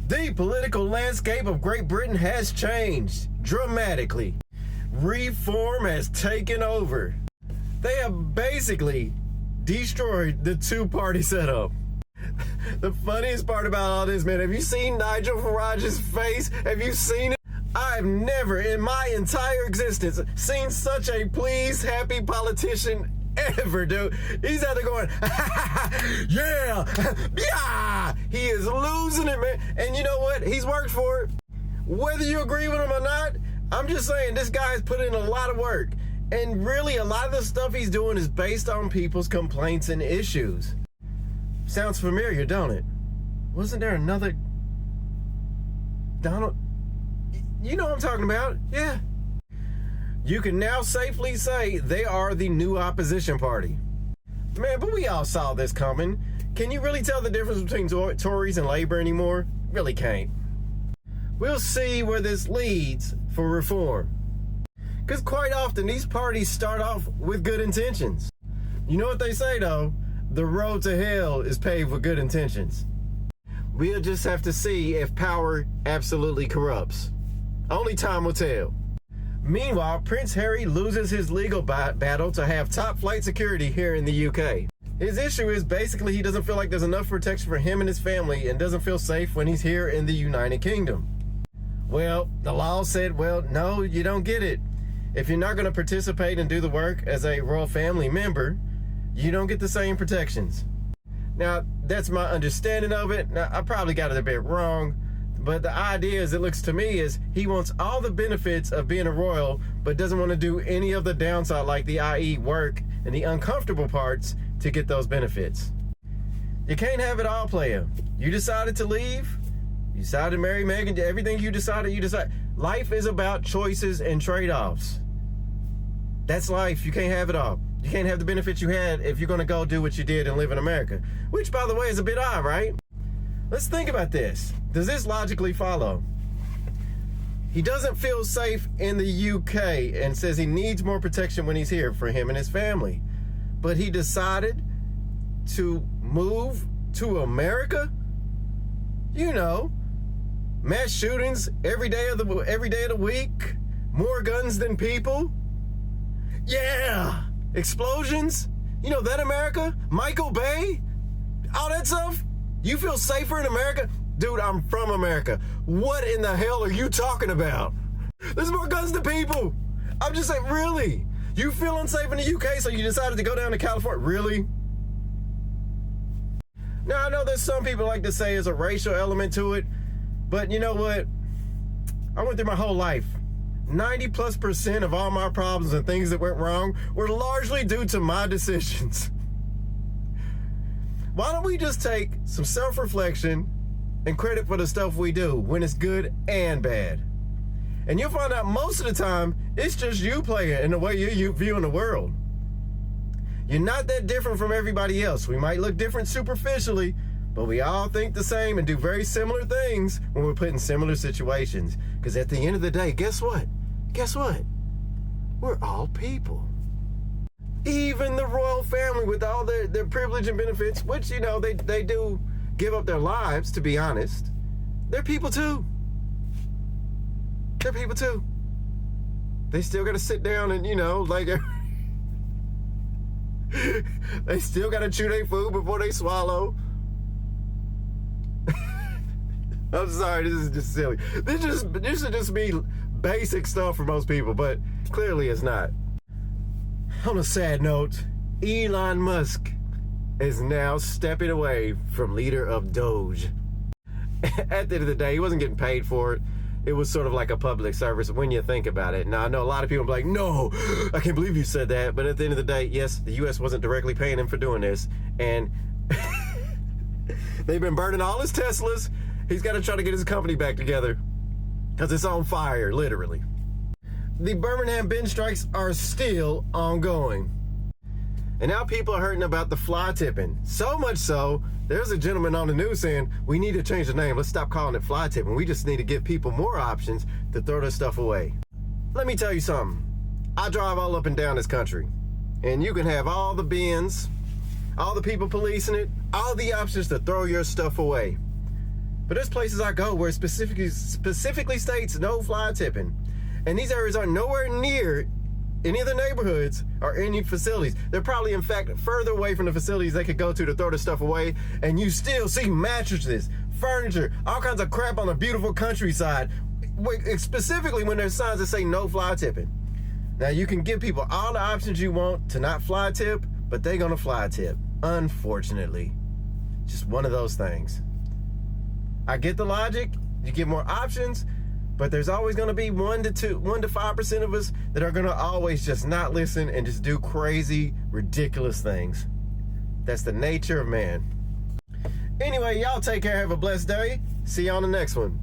The political landscape of Great Britain has changed dramatically. Reform has taken over. They have basically destroyed the two-party setup. The funniest part about all this, man, have you seen Nigel Farage's face? Have you seen it? I've never in my entire existence seen such a pleased, happy politician ever, dude. He's out there going, yeah, yeah. He is losing it, man. And you know what? He's worked for it. Whether you agree with him or not, I'm just saying this guy's put in a lot of work. And really, a lot of the stuff he's doing is based on people's complaints and issues. Sounds familiar, don't it? Wasn't there another Donald? You know what I'm talking about, yeah. You can now safely say they are the new opposition party. Man, but we all saw this coming. Can you really tell the difference between Tories and Labour anymore? Really can't. We'll see where this leads for reform. Because quite often these parties start off with good intentions. You know what they say though? The road to hell is paved with good intentions. We'll just have to see if power absolutely corrupts. Only time will tell. Meanwhile, Prince Harry loses his legal battle to have top flight security here in the UK. His issue is basically he doesn't feel like there's enough protection for him and his family and doesn't feel safe when he's here in the United Kingdom. Well, the law said, well, no, you don't get it. If you're not going to participate and do the work as a royal family member, you don't get the same protections. Now, that's my understanding of it. Now, I probably got it a bit wrong. But the idea, as it looks to me, is he wants all the benefits of being a royal, but doesn't want to do any of the downside, like the i.e. work and the uncomfortable parts to get those benefits. You can't have it all, player. You decided to leave. You decided to marry Meghan. Everything you decided, you decide. Life is about choices and trade-offs. That's life. You can't have it all. You can't have the benefits you had if you're going to go do what you did and live in America. Which, by the way, is a bit odd, right? Let's think about this. Does this logically follow? He doesn't feel safe in the UK and says he needs more protection when he's here for him and his family. But he decided to move to America? You know, mass shootings every day of the week, more guns than people. Yeah, explosions. You know that America? Michael Bay? All that stuff? You feel safer in America? Dude, I'm from America. What in the hell are you talking about? There's more guns than people. I'm just saying, really? You feel unsafe in the UK, so you decided to go down to California? Really? Now, I know there's some people like to say there's a racial element to it, but you know what? I went through my whole life. 90+% of all my problems and things that went wrong were largely due to my decisions. Why don't we just take some self-reflection and credit for the stuff we do when it's good and bad? And you'll find out most of the time, it's just you playing in the way you viewing the world. You're not that different from everybody else. We might look different superficially, but we all think the same and do very similar things when we're put in similar situations. Because at the end of the day, guess what? Guess what? We're all people. Even the royal family with all their privilege and benefits, which, you know, they do give up their lives, to be honest. They're people too. They're people too. They still got to sit down and, you know, like, they still got to chew their food before they swallow. I'm sorry, this is just silly. This should just be basic stuff for most people, but clearly it's not. On a sad note, Elon Musk is now stepping away from leader of Doge. At the end of the day, he wasn't getting paid for it. It was sort of like a public service when you think about it. Now, I know a lot of people are like, no, I can't believe you said that. But at the end of the day, yes, the U.S. wasn't directly paying him for doing this. And they've been burning all his Teslas. He's got to try to get his company back together because it's on fire, literally. The Birmingham binge strikes are still ongoing. And now people are hurting about the fly tipping. So much so, there's a gentleman on the news saying, we need to change the name. Let's stop calling it fly tipping. We just need to give people more options to throw their stuff away. Let me tell you something. I drive all up and down this country. And you can have all the bins, all the people policing it, all the options to throw your stuff away. But there's places I go where specifically states no fly tipping. And these areas are nowhere near any of the neighborhoods or any facilities. They're probably, in fact, further away from the facilities they could go to throw the stuff away. And you still see mattresses, furniture, all kinds of crap on the beautiful countryside, specifically when there's signs that say no fly tipping. Now, you can give people all the options you want to not fly tip, but they're gonna fly tip, unfortunately. Just one of those things. I get the logic. You get more options, but there's always going to be 1 to 5% of us that are going to always just not listen and just do crazy, ridiculous things. That's the nature of man. Anyway, y'all take care. Have a blessed day. See you on the next one.